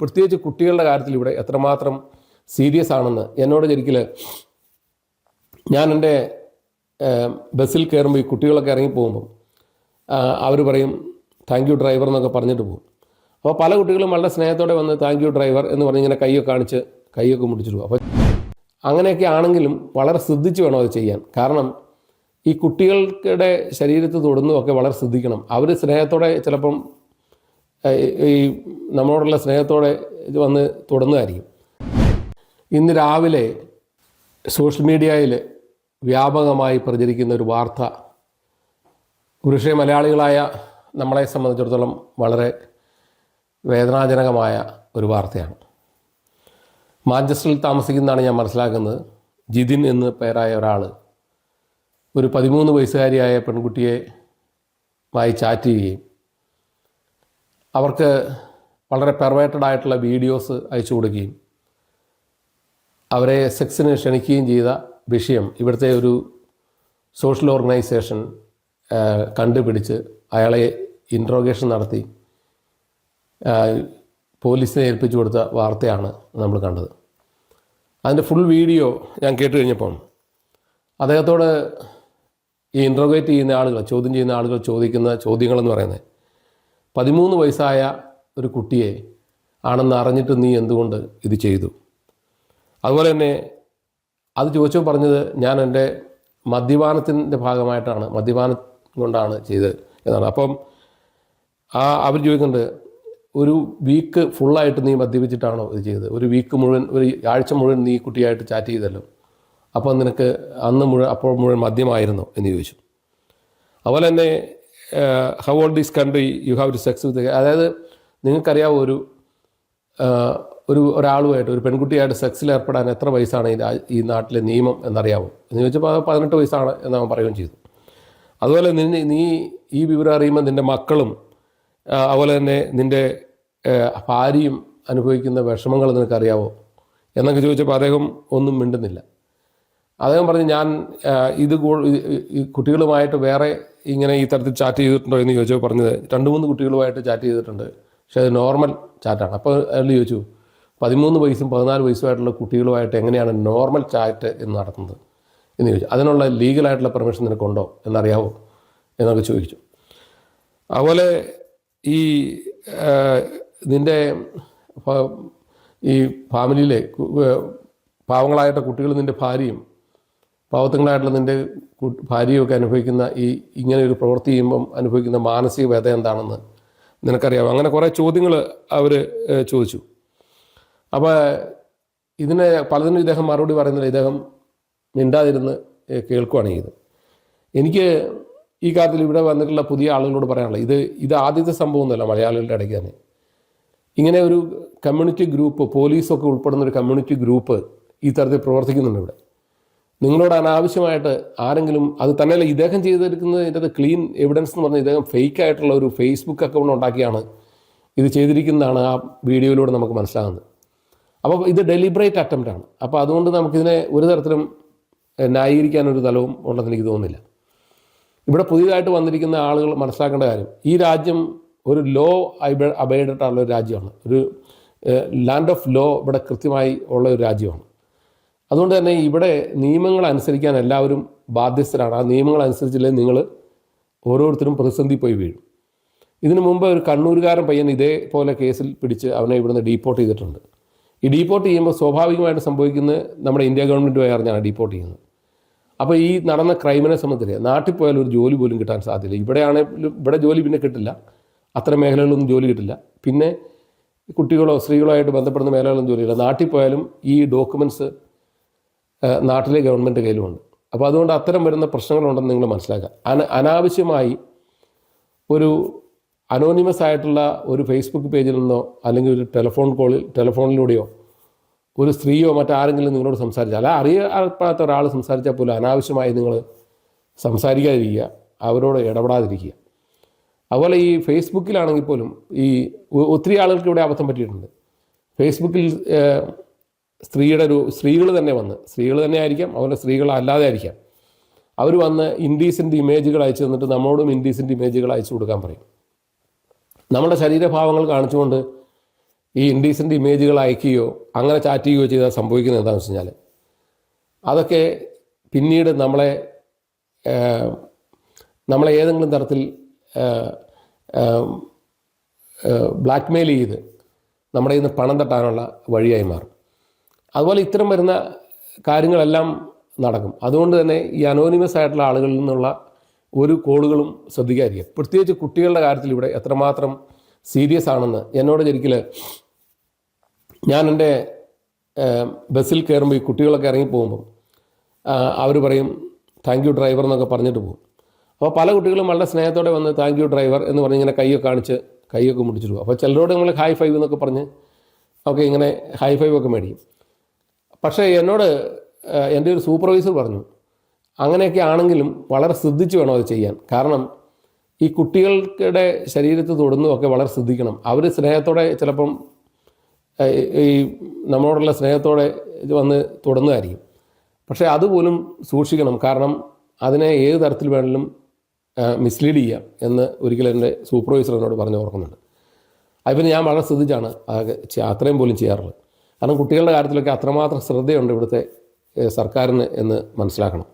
പ്രത്യേകിച്ച് കുട്ടികളുടെ കാര്യത്തിൽ ഇവിടെ എത്രമാത്രം സീരിയസ് ആണെന്ന് എന്നോട് ശരിക്കൽ ഞാൻ എൻ്റെ ബസ്സിൽ കയറുമ്പോൾ ഈ കുട്ടികളൊക്കെ ഇറങ്ങി പോകുമ്പം അവർ പറയും താങ്ക് യു ഡ്രൈവർ എന്നൊക്കെ പറഞ്ഞിട്ട് പോകും. അപ്പോൾ പല കുട്ടികളും വളരെ സ്നേഹത്തോടെ വന്ന് താങ്ക് യു ഡ്രൈവർ എന്ന് പറഞ്ഞ് ഇങ്ങനെ കൈയൊക്കെ കാണിച്ച് കൈയൊക്കെ മുടിച്ചിട്ട് പോകും. അപ്പോൾ അങ്ങനെയൊക്കെ ആണെങ്കിലും വളരെ ശ്രദ്ധിച്ച് വേണം അത് ചെയ്യാൻ. കാരണം ഈ കുട്ടികളുടെ ശരീരത്ത് തൊടുന്നതൊക്കെ വളരെ ശ്രദ്ധിക്കണം. അവർ സ്നേഹത്തോടെ ചിലപ്പം ഈ നമ്മളോടുള്ള സ്നേഹത്തോടെ ഇത് വന്ന് തൊടുന്നതായിരിക്കും. ഇന്ന് രാവിലെ സോഷ്യൽ മീഡിയയിൽ വ്യാപകമായി പ്രചരിക്കുന്ന ഒരു വാർത്ത ഒരുപക്ഷേ മലയാളികളായ നമ്മളെ സംബന്ധിച്ചിടത്തോളം വളരെ വേദനാജനകമായ ഒരു വാർത്തയാണ്. മാഞ്ചസ്റ്ററിൽ താമസിക്കുന്നതാണ് ഞാൻ മനസ്സിലാക്കുന്നത്. ജിതിൻ എന്ന് പേരായ ഒരാൾ ഒരു 13 വയസ്സുകാരിയായ പെൺകുട്ടിയുമായി ചാറ്റ് ചെയ്യുകയും അവർക്ക് വളരെ പെർവേറ്റഡ് ആയിട്ടുള്ള വീഡിയോസ് അയച്ചു കൊടുക്കുകയും അവരെ സെക്സിന് ക്ഷണിക്കുകയും ചെയ്ത വിഷയം ഇവിടുത്തെ ഒരു സോഷ്യൽ ഓർഗനൈസേഷൻ കണ്ടുപിടിച്ച് അയാളെ ഇൻട്രോഗേഷൻ നടത്തി പോലീസിനെ ഏൽപ്പിച്ചു കൊടുത്ത വാർത്തയാണ് നമ്മൾ കണ്ടത്. അതിൻ്റെ ഫുൾ വീഡിയോ ഞാൻ കേട്ട് കഴിഞ്ഞപ്പം അദ്ദേഹത്തോട് ഈ ഇൻട്രോഗേറ്റ് ചെയ്യുന്ന ആളുകൾ, ചോദ്യം ചെയ്യുന്ന ആളുകൾ ചോദിക്കുന്ന ചോദ്യങ്ങളെന്ന് പറയുന്നത് 13 വയസ്സായ ഒരു കുട്ടിയെ ആണെന്ന് അറിഞ്ഞിട്ട് നീ എന്തുകൊണ്ട് ഇത് ചെയ്തു? അതുപോലെ തന്നെ അത് ചോദിച്ചപ്പോൾ പറഞ്ഞത് ഞാൻ എൻ്റെ മദ്യപാനത്തിൻ്റെ ഭാഗമായിട്ടാണ്, മദ്യപാനം കൊണ്ടാണ് ചെയ്തത് എന്നാണ്. അപ്പം അവർ ചോദിക്കുന്നുണ്ട്, ഒരു വീക്ക് ഫുള്ളായിട്ട് നീ മദ്യപിച്ചിട്ടാണോ ഇത് ചെയ്തത്? ഒരു വീക്ക് മുഴുവൻ, ഒരു ആഴ്ച മുഴുവൻ നീ കുട്ടിയായിട്ട് ചാറ്റ് ചെയ്തല്ലോ, അപ്പോൾ നിനക്ക് അപ്പോൾ മുഴുവൻ മദ്യമായിരുന്നോ എന്ന് ചോദിച്ചു. അതുപോലെ തന്നെ how old this country you have to sex with, അതായത് നിങ്ങൾക്കറിയാവോ ഒരാളുമായിട്ട്, ഒരു പെൺകുട്ടിയായിട്ട് സെക്സിൽ ഏർപ്പെടാൻ എത്ര വയസ്സാണ് ഈ നാട്ടിലെ നിയമം എന്നറിയാമോ എന്ന് ചോദിച്ചപ്പോൾ 18 വയസ്സാണ് എന്ന് അവൻ പറയുകയും ചെയ്തു. അതുപോലെ നീ ഈ വിവരം അറിയുമ്പോൾ നിൻ്റെ മക്കളും അതുപോലെ തന്നെ നിൻ്റെ ഭാര്യയും അനുഭവിക്കുന്ന വിഷമങ്ങൾ നിനക്കറിയാവോ എന്നൊക്കെ ചോദിച്ചപ്പോൾ അദ്ദേഹം ഒന്നും മിണ്ടുന്നില്ല. അദ്ദേഹം പറഞ്ഞു, ഞാൻ ഇത് കുട്ടികളുമായിട്ട് വേറെ ഇങ്ങനെ ഈ തരത്തിൽ ചാറ്റ് ചെയ്തിട്ടുണ്ടോ എന്ന് ചോദിച്ചപ്പോൾ പറഞ്ഞത് 2-3 കുട്ടികളുമായിട്ട് ചാറ്റ് ചെയ്തിട്ടുണ്ട്, പക്ഷേ അത് നോർമൽ ചാറ്റാണ്. അപ്പോൾ അയാൾ ചോദിച്ചു, 13 വയസ്സും 14 വയസ്സുമായിട്ടുള്ള കുട്ടികളുമായിട്ട് എങ്ങനെയാണ് നോർമൽ ചാറ്റ് എന്ന് നടത്തുന്നത് എന്ന് ചോദിച്ചു. അതിനുള്ള ലീഗലായിട്ടുള്ള പെർമിഷൻ നിനക്കുണ്ടോ എന്നറിയാവോ എന്നൊക്കെ ചോദിച്ചു. അതുപോലെ ഈ നിൻ്റെ ഈ ഫാമിലിയിലെ പാവങ്ങളായിട്ട് കുട്ടികൾ, നിൻ്റെ ഭാര്യയും പാവത്തുങ്ങളായിട്ടുള്ള നിൻ്റെ ഭാര്യയൊക്കെ അനുഭവിക്കുന്ന ഇങ്ങനെ ഒരു പ്രവൃത്തി ചെയ്യുമ്പം അനുഭവിക്കുന്ന മാനസിക വ്യത എന്താണെന്ന് നിനക്കറിയാമോ? അങ്ങനെ കുറേ ചോദ്യങ്ങൾ അവർ ചോദിച്ചു. അപ്പോൾ ഇതിന് പലതിനും ഇദ്ദേഹം മറുപടി പറയുന്നില്ല. ഇദ്ദേഹം മിണ്ടാതിരുന്ന് കേൾക്കുകയാണ് ചെയ്തത്. എനിക്ക് ഈ കാര്യത്തിൽ ഇവിടെ വന്നിട്ടുള്ള പുതിയ ആളുകളോട് പറയാനുള്ളത്, ഇത് ആദ്യത്തെ സംഭവമൊന്നുമല്ല മലയാളികളുടെ ഇടയ്ക്ക് തന്നെ. ഇങ്ങനെ ഒരു കമ്മ്യൂണിറ്റി ഗ്രൂപ്പ്, പോലീസൊക്കെ ഉൾപ്പെടുന്ന ഒരു കമ്മ്യൂണിറ്റി ഗ്രൂപ്പ് ഈ തരത്തിൽ പ്രവർത്തിക്കുന്നുണ്ട് ഇവിടെ. നിങ്ങളോട് അനാവശ്യമായിട്ട് ആരെങ്കിലും, അത് തന്നെയല്ല ഇദ്ദേഹം ചെയ്തിരിക്കുന്നത്, ഇതിൻ്റെ ക്ലീൻ എവിഡൻസ് എന്ന് പറഞ്ഞാൽ ഇദ്ദേഹം ഫേക്കായിട്ടുള്ള ഒരു ഫേസ്ബുക്ക് അക്കൗണ്ട് ഉണ്ടാക്കിയാണ് ഇത് ചെയ്തിരിക്കുന്നതാണ് ആ വീഡിയോയിലൂടെ നമുക്ക് മനസ്സിലാകുന്നത്. അപ്പോൾ ഇത് ഡെലിബറേറ്റ് അറ്റംപ്റ്റാണ്. അപ്പോൾ അതുകൊണ്ട് നമുക്കിതിനെ ഒരു തരത്തിലും ന്യായീകരിക്കാനൊരു തലവും ഉണ്ടെന്ന് എനിക്ക് തോന്നുന്നില്ല. ഇവിടെ പുതിയതായിട്ട് വന്നിരിക്കുന്ന ആളുകൾ മനസ്സിലാക്കേണ്ട കാര്യം, ഈ രാജ്യം ഒരു ലോ അബൈഡഡ് ആയിട്ടുള്ള ഒരു രാജ്യമാണ്. ഒരു ലാൻഡ് ഓഫ് ലോ ഇവിടെ കൃത്യമായി ഉള്ള ഒരു രാജ്യമാണ്. അതുകൊണ്ട് തന്നെ ഇവിടെ നിയമങ്ങൾ അനുസരിക്കാൻ എല്ലാവരും ബാധ്യസ്ഥരാണ്. ആ നിയമങ്ങൾ അനുസരിച്ചില്ലെങ്കിൽ നിങ്ങൾ ഓരോരുത്തരും പ്രതിസന്ധി പോയി വീഴും. ഇതിനു മുമ്പ് ഒരു കണ്ണൂരുകാരൻ പയ്യൻ ഇതേപോലെ കേസിൽ പിടിച്ച് അവനെ ഇവിടുന്ന് ഡീപ്പോർട്ട് ചെയ്തിട്ടുണ്ട്. ഈ ഡീപ്പോർട്ട് ചെയ്യുമ്പോൾ സ്വാഭാവികമായിട്ട് സംഭവിക്കുന്നത് നമ്മുടെ ഇന്ത്യ ഗവൺമെൻറ്റുമായി അറിഞ്ഞാണ് ഡീപ്പോർട്ട് ചെയ്യുന്നത്. അപ്പോൾ ഈ നടന്ന ക്രൈമിനെ സംബന്ധിച്ച് നാട്ടിൽ പോയാലും ഒരു ജോലി പോലും കിട്ടാൻ സാധ്യതയില്ല. ഇവിടെ ജോലി പിന്നെ കിട്ടില്ല, അത്തരം മേഖലകളിലൊന്നും ജോലി കിട്ടില്ല. പിന്നെ കുട്ടികളോ സ്ത്രീകളോ ആയിട്ട് ബന്ധപ്പെടുന്ന മേഖലകളൊന്നും ജോലിയില്ല. നാട്ടിൽ പോയാലും ഈ ഡോക്യുമെൻറ്റ്സ് നാട്ടിലെ ഗവൺമെൻറ് കയ്യിലുമുണ്ട്. അപ്പോൾ അതുകൊണ്ട് അത്തരം വരുന്ന പ്രശ്നങ്ങളുണ്ടെന്ന് നിങ്ങൾ മനസ്സിലാക്കുക. അനാവശ്യമായി ഒരു അനോണിമസ് ആയിട്ടുള്ള ഒരു ഫേസ്ബുക്ക് പേജിൽ നിന്നോ അല്ലെങ്കിൽ ഒരു ടെലിഫോണിലൂടെയോ ഒരു സ്ത്രീയോ മറ്റാരെങ്കിലും നിങ്ങളോട് സംസാരിച്ചാൽ, അല്ല അറിയാത്ത ഒരാൾ സംസാരിച്ചാൽ പോലും അനാവശ്യമായി നിങ്ങൾ സംസാരിക്കാതിരിക്കുക, അവരോട് ഇടപെടാതിരിക്കുക. അതുപോലെ ഈ ഫേസ്ബുക്കിലാണെങ്കിൽ പോലും ഒത്തിരി ആളുകൾക്ക് ഇവിടെ അബദ്ധം പറ്റിയിട്ടുണ്ട്. ഫേസ്ബുക്കിൽ സ്ത്രീകൾ തന്നെ ആയിരിക്കാം, അതുപോലെ സ്ത്രീകളല്ലാതെ ആയിരിക്കാം, അവർ വന്ന് ഇൻഡീസൻ്റ് ഇമേജുകൾ അയച്ചു തന്നിട്ട് നമ്മളോടും ഇൻഡീസൻ്റ് ഇമേജുകൾ അയച്ചു കൊടുക്കാൻ പറയും. നമ്മുടെ ശരീരഭാവങ്ങൾ കാണിച്ചുകൊണ്ട് ഈ ഇൻഡീസൻ്റ് ഇമേജുകൾ അയക്കുകയോ അങ്ങനെ ചാറ്റ് ചെയ്യുകയോ ചെയ്താൽ സംഭവിക്കുന്നത് എന്താണെന്ന് വെച്ച് കഴിഞ്ഞാൽ അതൊക്കെ പിന്നീട് നമ്മളെ ഏതെങ്കിലും തരത്തിൽ ബ്ലാക്ക് മെയിൽ ചെയ്ത് നമ്മുടെ ഇന്ന് പണം തട്ടാനുള്ള വഴിയായി മാറും. അതുപോലെ ഇത്തരം വരുന്ന കാര്യങ്ങളെല്ലാം നടക്കും. അതുകൊണ്ട് തന്നെ ഈ അനോണിമസ് ആയിട്ടുള്ള ആളുകളിൽ നിന്നുള്ള ഒരു കോളുകളും ശ്രദ്ധിക്കാതിരിക്കുക. പ്രത്യേകിച്ച് കുട്ടികളുടെ കാര്യത്തിൽ ഇവിടെ എത്രമാത്രം സീരിയസ് ആണെന്ന് എന്നോട് ശരിക്കും ഞാൻ എൻ്റെ ബസ്സിൽ കയറുമ്പോൾ ഈ കുട്ടികളൊക്കെ ഇറങ്ങി പോകുമ്പം അവർ പറയും താങ്ക് യു ഡ്രൈവർ എന്നൊക്കെ പറഞ്ഞിട്ട് പോകും. അപ്പോൾ പല കുട്ടികളും വളരെ സ്നേഹത്തോടെ വന്ന് താങ്ക് യു ഡ്രൈവർ എന്ന് പറഞ്ഞ് ഇങ്ങനെ കൈയൊക്കെ കാണിച്ച് കൈയൊക്കെ മുടിച്ചിട്ട് പോകും. അപ്പോൾ ചിലരോട് നമ്മൾ ഹൈ ഫൈവ് എന്നൊക്കെ പറഞ്ഞ് ഒക്കെ ഇങ്ങനെ ഹൈ ഫൈവ് ഒക്കെ മേടിക്കും. പക്ഷേ എന്നോട് എൻ്റെ ഒരു സൂപ്പർവൈസർ പറഞ്ഞു അങ്ങനെയൊക്കെ ആണെങ്കിലും വളരെ ശ്രദ്ധിച്ച് വേണം അത് ചെയ്യാൻ. കാരണം ഈ കുട്ടികളുടെ ശരീരത്ത് തൊടുന്നതൊക്കെ വളരെ ശ്രദ്ധിക്കണം. അവർ സ്നേഹത്തോടെ ചിലപ്പം ഈ നമ്മളോടുള്ള സ്നേഹത്തോടെ വന്ന് തൊടുന്നതായിരിക്കും. പക്ഷേ അതുപോലും സൂക്ഷിക്കണം. കാരണം അതിനെ ഏത് തരത്തിൽ വേണമെങ്കിലും മിസ്ലീഡ് ചെയ്യാം എന്ന് ഒരിക്കലും എൻ്റെ സൂപ്പർവൈസർ എന്നോട് പറഞ്ഞ് ഓർക്കുന്നുണ്ട്. അതിപ്പോൾ ഞാൻ വളരെ ശ്രദ്ധിച്ചാണ് അത്രയും പോലും ചെയ്യാറുള്ളത്. കാരണം കുട്ടികളുടെ കാര്യത്തിലൊക്കെ അത്രമാത്രം ശ്രദ്ധയുണ്ട് ഇവിടുത്തെ സർക്കാരിന് എന്ന് മനസ്സിലാക്കണം.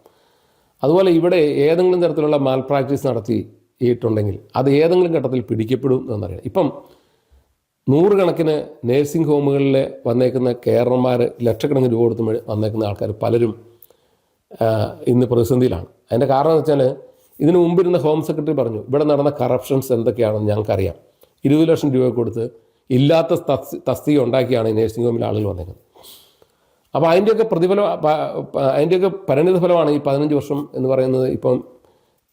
അതുപോലെ ഇവിടെ ഏതെങ്കിലും തരത്തിലുള്ള മാൽ പ്രാക്ടീസ് നടത്തിയിട്ടുണ്ടെങ്കിൽ അത് ഏതെങ്കിലും ഘട്ടത്തിൽ പിടിക്കപ്പെടും എന്നറിയാം. ഇപ്പം 100 കണക്കിന് നേഴ്സിംഗ് ഹോമുകളിൽ വന്നേക്കുന്ന കെയർമാർ ലക്ഷക്കണക്കിന് രൂപ കൊടുത്ത് വന്നേക്കുന്ന ആൾക്കാർ പലരും ഇന്ന് പ്രതിസന്ധിയിലാണ്. അതിൻ്റെ കാരണം എന്ന് വെച്ചാൽ ഇതിനു മുമ്പിരുന്ന ഹോം സെക്രട്ടറി പറഞ്ഞു ഇവിടെ നടന്ന കറപ്ഷൻസ് എന്തൊക്കെയാണെന്ന് ഞങ്ങൾക്കറിയാം. 20 ലക്ഷം രൂപ കൊടുത്ത് ഇല്ലാത്ത തസ്തിക ഉണ്ടാക്കിയാണ് ഈ നേഴ്സിംഗ് ഹോമിൽ ആളുകൾ വന്നേക്കുന്നത്. അപ്പോൾ അതിൻ്റെയൊക്കെ അതിൻ്റെയൊക്കെ പരിണിത ഫലമാണ് ഈ 15 വർഷം എന്ന് പറയുന്നത് ഇപ്പം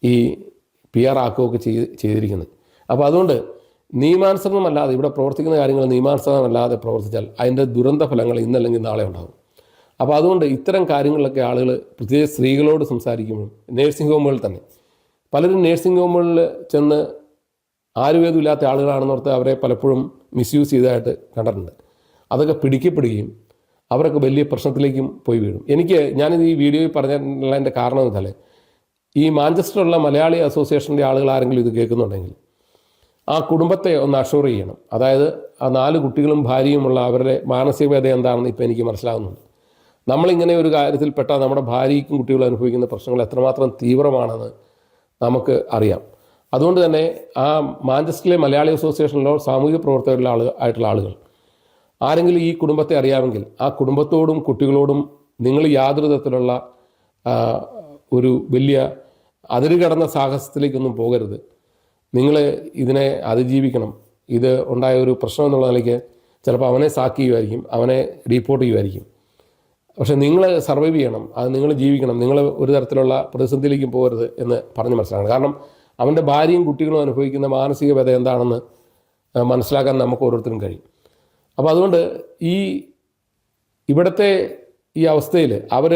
ഈ PR ആക്കുകയൊക്കെ ചെയ്തിരിക്കുന്നത്. അപ്പോൾ അതുകൊണ്ട് നിയമാനുസൃതമല്ലാതെ ഇവിടെ പ്രവർത്തിക്കുന്ന കാര്യങ്ങൾ നിയമാനുസൃതമല്ലാതെ പ്രവർത്തിച്ചാൽ അതിൻ്റെ ദുരന്ത ഫലങ്ങൾ ഇന്നല്ലെങ്കിൽ നാളെ ഉണ്ടാകും. അപ്പോൾ അതുകൊണ്ട് ഇത്തരം കാര്യങ്ങളിലൊക്കെ ആളുകൾ പ്രത്യേകിച്ച് സ്ത്രീകളോട് സംസാരിക്കുമ്പോഴും നേഴ്സിംഗ് ഹോമുകളിൽ തന്നെ പലരും നേഴ്സിംഗ് ഹോമുകളിൽ ചെന്ന് ആയുർവേദമില്ലാത്ത ആളുകളാണെന്നോർത്ത് അവരെ പലപ്പോഴും മിസ്യൂസ് ചെയ്തതായിട്ട് കണ്ടിട്ടുണ്ട്. അതൊക്കെ പിടിക്കപ്പെടുകയും അവരൊക്കെ വലിയ പ്രശ്നത്തിലേക്കും പോയി വീഴും. ഞാനിത് ഈ വീഡിയോയിൽ പറഞ്ഞതിൻ്റെ കാരണം എന്ന് വെച്ചാൽ ഈ മാഞ്ചസ്റ്ററിലുള്ള മലയാളി അസോസിയേഷൻ്റെ ആളുകൾ ആരെങ്കിലും ഇത് കേൾക്കുന്നുണ്ടെങ്കിൽ ആ കുടുംബത്തെ ഒന്ന് അഷുർ ചെയ്യണം. അതായത് ആ 4 കുട്ടികളും ഭാര്യയുമുള്ള അവരുടെ മാനസികവേദന എന്താണെന്ന് ഇപ്പോൾ എനിക്ക് മനസ്സിലാകുന്നുണ്ട്. നമ്മളിങ്ങനെ ഒരു കാര്യത്തിൽ പെട്ടാൽ നമ്മുടെ ഭാര്യയ്ക്കും കുട്ടികളും അനുഭവിക്കുന്ന പ്രശ്നങ്ങൾ എത്രമാത്രം തീവ്രമാണെന്ന് നമുക്ക് അറിയാം. അതുകൊണ്ട് തന്നെ ആ മാഞ്ചസ്റ്ററിലെ മലയാളി അസോസിയേഷനിലോ സാമൂഹിക പ്രവർത്തകരുടെ ആയിട്ടുള്ള ആളുകൾ ആരെങ്കിലും ഈ കുടുംബത്തെ അറിയാമെങ്കിൽ ആ കുടുംബത്തോടും കുട്ടികളോടും നിങ്ങൾ യാതൊരു തരത്തിലുള്ള ഒരു വലിയ അതിരുകടന്ന സാഹസത്തിലേക്കൊന്നും പോകരുത്. നിങ്ങൾ ഇതിനെ അതിജീവിക്കണം. ഇത് ഉണ്ടായ ഒരു പ്രശ്നം എന്നുള്ള നിലയ്ക്ക് ചിലപ്പോൾ അവനെ സാക്ക് ചെയ്യുമായിരിക്കും, അവനെ ഡീപ്പോർട്ട് ചെയ്യുമായിരിക്കും. പക്ഷേ നിങ്ങൾ സർവൈവ് ചെയ്യണം, അത് നിങ്ങൾ ജീവിക്കണം. നിങ്ങൾ ഒരു തരത്തിലുള്ള പ്രതിസന്ധിയിലേക്കും പോകരുത് എന്ന് പറഞ്ഞ് മനസ്സിലാക്കണം. കാരണം അവൻ്റെ ഭാര്യയും കുട്ടികളും അനുഭവിക്കുന്ന മാനസിക വ്യത എന്താണെന്ന് മനസ്സിലാക്കാൻ നമുക്ക് ഓരോരുത്തരും കഴിയും. അപ്പോൾ അതുകൊണ്ട് ഇവിടുത്തെ ഈ അവസ്ഥയിൽ അവർ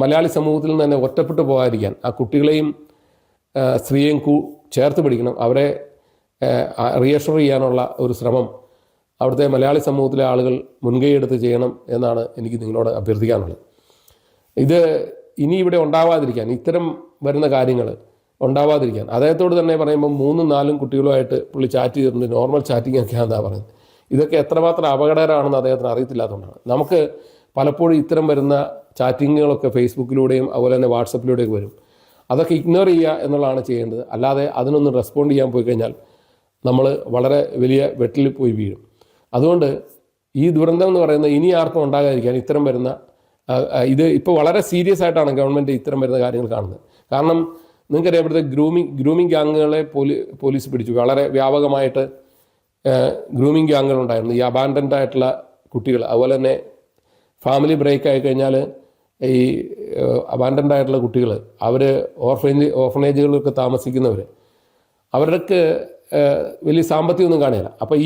മലയാളി സമൂഹത്തിൽ നിന്ന് തന്നെ ഒറ്റപ്പെട്ടു പോകാതിരിക്കാൻ ആ കുട്ടികളെയും സ്ത്രീയെയും ചേർത്ത് പിടിക്കണം. അവരെ റീഅഷുർ ചെയ്യാനുള്ള ഒരു ശ്രമം അവിടുത്തെ മലയാളി സമൂഹത്തിലെ ആളുകൾ മുൻകൈയെടുത്ത് ചെയ്യണം എന്നാണ് എനിക്ക് നിങ്ങളോട് അഭ്യർത്ഥിക്കാനുള്ളത്. ഇത് ഇനി ഇവിടെ ഉണ്ടാവാതിരിക്കാൻ, ഇത്തരം വരുന്ന കാര്യങ്ങൾ ഉണ്ടാവാതിരിക്കാൻ അദ്ദേഹത്തോട് തന്നെ പറയുമ്പോൾ 3-4 കുട്ടികളുമായിട്ട് പുള്ളി ചാറ്റ് ചെയ്തിട്ടുണ്ട്. നോർമൽ ചാറ്റിംഗ് ഒക്കെയാണെന്നാണ് പറയുന്നത്. ഇതൊക്കെ എത്രമാത്രം അപകടകരമാണെന്ന് അദ്ദേഹത്തിന് അറിയത്തില്ലാത്തതുകൊണ്ടാണ്. നമുക്ക് പലപ്പോഴും ഇത്തരം വരുന്ന ചാറ്റിങ്ങുകളൊക്കെ ഫേസ്ബുക്കിലൂടെയും അതുപോലെ തന്നെ വാട്സപ്പിലൂടെയൊക്കെ വരും. അതൊക്കെ ഇഗ്നോർ ചെയ്യുക എന്നുള്ളതാണ് ചെയ്യേണ്ടത്. അല്ലാതെ അതിനൊന്നും റെസ്പോണ്ട് ചെയ്യാൻ പോയി കഴിഞ്ഞാൽ നമ്മൾ വളരെ വലിയ വെട്ടിൽ പോയി വീഴും. അതുകൊണ്ട് ഈ ദുരന്തം എന്ന് പറയുന്നത് ഇനി ആർക്കും ഉണ്ടാകാതിരിക്കാൻ ഇത്തരം വരുന്ന ഇത് ഇപ്പോൾ വളരെ സീരിയസ് ആയിട്ടാണ് ഗവൺമെൻറ് ഇത്തരം വരുന്ന കാര്യങ്ങൾ കാണുന്നത്. കാരണം നിങ്ങൾക്കറിയാം ഇവിടുത്തെ ഗ്രൂമിങ് ഗ്യാങ്ങുകളെ പോലീസ് പിടിച്ചു. വളരെ വ്യാപകമായിട്ട് ഗ്രൂമിങ് ഗ്യാങ്ങുകളുണ്ടായിരുന്നു. ഈ അബാൻഡൻഡ് ആയിട്ടുള്ള കുട്ടികൾ, അതുപോലെ തന്നെ ഫാമിലി ബ്രേക്ക് ആയി കഴിഞ്ഞാൽ ഈ അബാൻഡൻഡ് ആയിട്ടുള്ള കുട്ടികൾ, അവർ ഓർഫനേജുകളിലൊക്കെ താമസിക്കുന്നവർ, അവർക്ക് വലിയ സാമ്പത്തികമൊന്നും കാണില്ല. അപ്പോൾ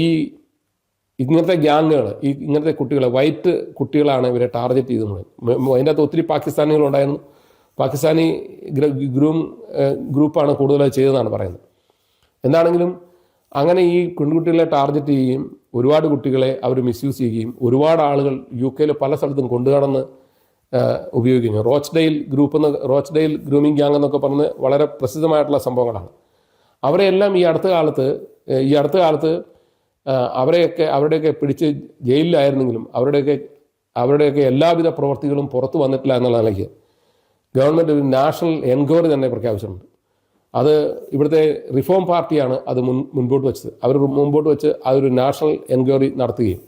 ഇങ്ങനത്തെ ഗ്യാങ്ങുകൾ, ഇങ്ങനത്തെ കുട്ടികളെ, വൈറ്റ് കുട്ടികളാണ് ഇവരെ ടാർഗറ്റ് ചെയ്ത് അതിൻ്റെ അകത്ത് ഒത്തിരി പാകിസ്ഥാനികളുണ്ടായിരുന്നു. പാകിസ്ഥാനി ഗ്രൂപ്പാണ് കൂടുതലായി ചെയ്തതെന്നാണ് പറയുന്നത്. എന്താണെങ്കിലും അങ്ങനെ ഈ പെൺകുട്ടികളെ ടാർഗറ്റ് ചെയ്യുകയും ഒരുപാട് കുട്ടികളെ അവർ മിസ്യൂസ് ചെയ്യുകയും ഒരുപാട് ആളുകൾ UK പല സ്ഥലത്തും കൊണ്ടുകടന്ന് ഉപയോഗിക്കുന്നു. റോച്ച്ഡെയിൽ ഗ്രൂമിങ് ഗ്യാങ് എന്നൊക്കെ പറഞ്ഞ് വളരെ പ്രസിദ്ധമായിട്ടുള്ള സംഭവങ്ങളാണ്. അവരെല്ലാം ഈ അടുത്ത കാലത്ത് അവരുടെയൊക്കെ പിടിച്ച് ജയിലിലായിരുന്നെങ്കിലും അവരുടെയൊക്കെ എല്ലാവിധ പ്രവർത്തികളും പുറത്തു വന്നിട്ടില്ല എന്നുള്ള നിലയ്ക്ക് ഗവൺമെൻറ് ഒരു നാഷണൽ എൻക്വയറി തന്നെ പ്രഖ്യാപിച്ചിട്ടുണ്ട്. അത് ഇവിടുത്തെ റിഫോം പാർട്ടിയാണ് അത് മുൻപോട്ട് വെച്ചത്. അവർ മുൻപോട്ട് വെച്ച് അതൊരു നാഷണൽ എൻക്വയറി നടത്തുകയും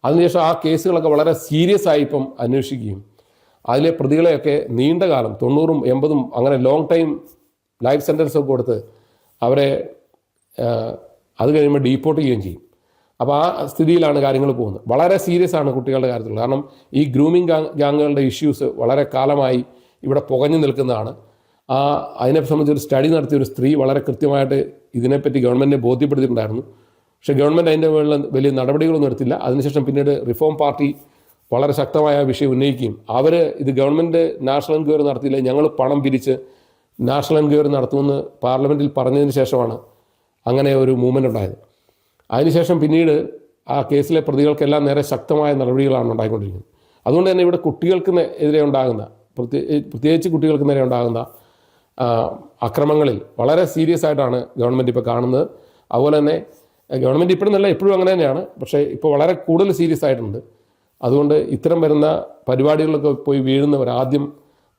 അതിനുശേഷം ആ കേസുകളൊക്കെ വളരെ സീരിയസ് ആയി ഇപ്പം അന്വേഷിക്കുകയും അതിലെ പ്രതികളെയൊക്കെ നീണ്ട കാലം 90ഉം 80ഉം അങ്ങനെ ലോങ് ടൈം ലൈഫ് സെൻറ്റൻസ് ഒക്കെ കൊടുത്ത് അവരെ അത് കഴിയുമ്പോൾ ഡീപ്പോർട്ട് ചെയ്യുകയും ചെയ്യും. അപ്പോൾ ആ സ്ഥിതിയിലാണ് കാര്യങ്ങൾ പോകുന്നത്. വളരെ സീരിയസ് ആണ് കുട്ടികളുടെ കാര്യത്തിൽ. കാരണം ഈ ഗ്രൂമിങ് ഗാങ്ങുകളുടെ ഇഷ്യൂസ് വളരെ കാലമായി ഇവിടെ പുകഞ്ഞു നിൽക്കുന്നതാണ്. അതിനെ സംബന്ധിച്ചൊരു സ്റ്റഡി നടത്തിയ ഒരു സ്ത്രീ വളരെ കൃത്യമായിട്ട് ഇതിനെപ്പറ്റി ഗവൺമെൻറ്റിനെ ബോധ്യപ്പെടുത്തിയിട്ടുണ്ടായിരുന്നു. പക്ഷേ ഗവൺമെൻറ് അതിൻ്റെ മുകളിൽ വലിയ നടപടികളൊന്നും എടുത്തില്ല. അതിനുശേഷം പിന്നീട് റിഫോം പാർട്ടി വളരെ ശക്തമായ വിഷയം ഉന്നയിക്കുകയും ഇത് ഗവൺമെൻറ് നാഷണൽ എൻക്വയറി നടത്തിയില്ല, ഞങ്ങൾ പണം പിരിച്ച് നാഷണൽ എൻക്വയറി നടത്തുമെന്ന് പാർലമെൻറ്റിൽ പറഞ്ഞതിന് ശേഷമാണ് അങ്ങനെ ഒരു മൂവ്മെൻ്റ് ഉണ്ടായത്. അതിനുശേഷം പിന്നീട് ആ കേസിലെ പ്രതികൾക്കെല്ലാം നേരെ ശക്തമായ നടപടികളാണ് ഉണ്ടായിക്കൊണ്ടിരിക്കുന്നത്. അതുകൊണ്ട് തന്നെ ഇവിടെ കുട്ടികൾക്ക് എതിരെ ഉണ്ടാകുന്ന പ്രത്യേകിച്ച് കുട്ടികൾക്ക് നേരെ ഉണ്ടാകുന്ന അക്രമങ്ങളിൽ വളരെ സീരിയസ് ആയിട്ടാണ് ഗവൺമെൻറ് ഇപ്പോൾ കാണുന്നത്. അതുപോലെ തന്നെ ഗവൺമെൻറ് ഇപ്പോഴും നല്ല എപ്പോഴും അങ്ങനെ തന്നെയാണ്, പക്ഷേ ഇപ്പോൾ വളരെ കൂടുതൽ സീരിയസ് ആയിട്ടുണ്ട്. അതുകൊണ്ട് ഇത്തരം വരുന്ന പരിപാടികളിലൊക്കെ പോയി വീഴുന്നവർ ആദ്യം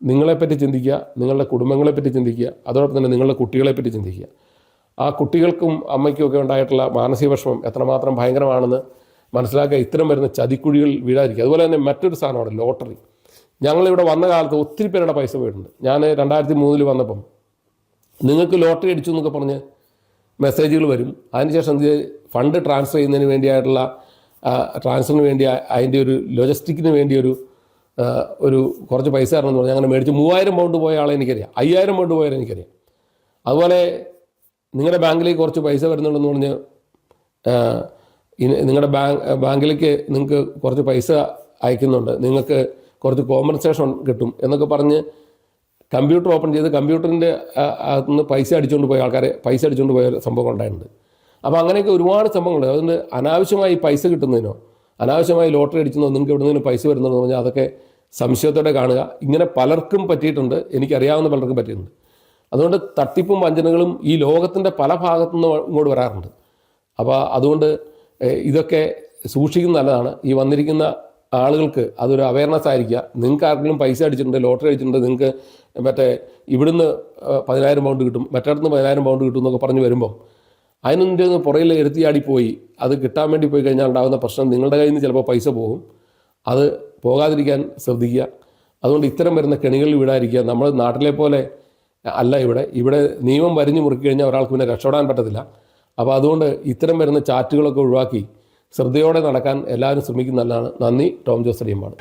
നിങ്ങളെപ്പറ്റി ചിന്തിക്കുക, നിങ്ങളുടെ കുടുംബങ്ങളെപ്പറ്റി ചിന്തിക്കുക, അതോടൊപ്പം തന്നെ നിങ്ങളുടെ കുട്ടികളെപ്പറ്റി ചിന്തിക്കുക. ആ കുട്ടികൾക്കും അമ്മയ്ക്കും ഒക്കെ ഉണ്ടായിട്ടുള്ള മാനസിക വിഷമം എത്രമാത്രം ഭയങ്കരമാണെന്ന് മനസ്സിലാക്കുക. ഇത്തരം വരുന്ന ചതിക്കുഴികൾ വീഴാതിരിക്കുക. അതുപോലെ തന്നെ മറ്റൊരു സാധനമാണ് ലോട്ടറി. ഞങ്ങളിവിടെ വന്ന കാലത്ത് ഒത്തിരി പേരുടെ പൈസ പോയിട്ടുണ്ട്. ഞാൻ 2003 വന്നപ്പം നിങ്ങൾക്ക് ലോട്ടറി അടിച്ചു എന്നൊക്കെ പറഞ്ഞ് മെസ്സേജുകൾ വരും. അതിനുശേഷം ഫണ്ട് ട്രാൻസ്ഫർ ചെയ്യുന്നതിന് വേണ്ടിയായിട്ടുള്ള ട്രാൻസ്ഫറിന് വേണ്ടി അതിൻ്റെ ഒരു ലോജിസ്റ്റിക്കിന് വേണ്ടി ഒരു കുറച്ച് പൈസ തരണമെന്ന് പറഞ്ഞാൽ അങ്ങനെ മേടിച്ച് 3000 പൗണ്ട് പോയ ആളെ എനിക്കറിയാം, 5000 പൗണ്ട് പോയാൽ എനിക്കറിയാം. അതുപോലെ നിങ്ങളുടെ ബാങ്കിലേക്ക് കുറച്ച് പൈസ വരുന്നുണ്ടെന്ന് പറഞ്ഞ് നിങ്ങളുടെ ബാങ്കിലേക്ക് നിങ്ങൾക്ക് കുറച്ച് പൈസ അയക്കുന്നുണ്ട്, നിങ്ങൾക്ക് കുറച്ച് കോമ്പൻസേഷൻ കിട്ടും എന്നൊക്കെ പറഞ്ഞ് കമ്പ്യൂട്ടർ ഓപ്പൺ ചെയ്ത് കമ്പ്യൂട്ടറിൻ്റെ അകത്തുനിന്ന് പൈസ അടിച്ചുകൊണ്ട് പോയ സംഭവം ഉണ്ടായിട്ടുണ്ട്. അപ്പോൾ അങ്ങനെയൊക്കെ ഒരുപാട് സംഭവങ്ങളുണ്ട്. അതുകൊണ്ട് അനാവശ്യമായി പൈസ കിട്ടുന്നതിനോ അനാവശ്യമായി ലോട്ടറി അടിക്കുന്നതോ നിങ്ങൾക്ക് എവിടെയെങ്കിലും പൈസ വരുന്നതെന്ന് പറഞ്ഞാൽ അതൊക്കെ സംശയത്തോടെ കാണുക. ഇങ്ങനെ പലർക്കും പറ്റിയിട്ടുണ്ട്, എനിക്കറിയാവുന്ന പലർക്കും പറ്റിയിട്ടുണ്ട്. അതുകൊണ്ട് തട്ടിപ്പും വഞ്ചനകളും ഈ ലോകത്തിൻ്റെ പല ഭാഗത്തുനിന്ന് ഇങ്ങോട്ട് വരാറുണ്ട്. അപ്പോൾ അതുകൊണ്ട് ഇതൊക്കെ സൂക്ഷിക്കുന്നത് നല്ലതാണ്. ഈ വന്നിരിക്കുന്ന ആളുകൾക്ക് അതൊരു അവയർനെസ് ആയിരിക്കുക. നിങ്ങൾക്ക് ആർക്കെങ്കിലും പൈസ അടിച്ചിട്ടുണ്ട്, ലോട്ടറി അടിച്ചിട്ടുണ്ട്, നിങ്ങൾക്ക് ഇവിടുന്ന് 10,000 പൗണ്ട് കിട്ടും, മറ്റിടത്തുനിന്ന് 10,000 പൗണ്ട് കിട്ടും എന്നൊക്കെ പറഞ്ഞ് വരുമ്പം അതിനൊക്കെ ഒന്ന് പുറകിൽ എടുത്തിയാടിപ്പോയി അത് കിട്ടാൻ വേണ്ടി പോയി കഴിഞ്ഞാൽ ഉണ്ടാകുന്ന പ്രശ്നം നിങ്ങളുടെ കയ്യിൽ നിന്ന് ചിലപ്പോൾ പൈസ പോകും. അത് പോകാതിരിക്കാൻ ശ്രദ്ധിക്കുക. അതുകൊണ്ട് ഇത്തരം വരുന്ന കെണികളിൽ വിടാതിരിക്കുക. നമ്മൾ നാട്ടിലെ പോലെ അല്ല ഇവിടെ നിയമം വരിഞ്ഞു മുറുക്കി കഴിഞ്ഞാൽ ഒരാൾക്ക് പിന്നെ രക്ഷപ്പെടാൻ പറ്റത്തില്ല. അപ്പോൾ അതുകൊണ്ട് ഇത്തരം വരുന്ന ചാറ്റുകളൊക്കെ ഒഴിവാക്കി ശ്രദ്ധയോടെ നടക്കാൻ എല്ലാവരും ശ്രമിക്കുന്നതാണ്. നന്ദി. ടോം ജോസ് അടിയമ്പാട്.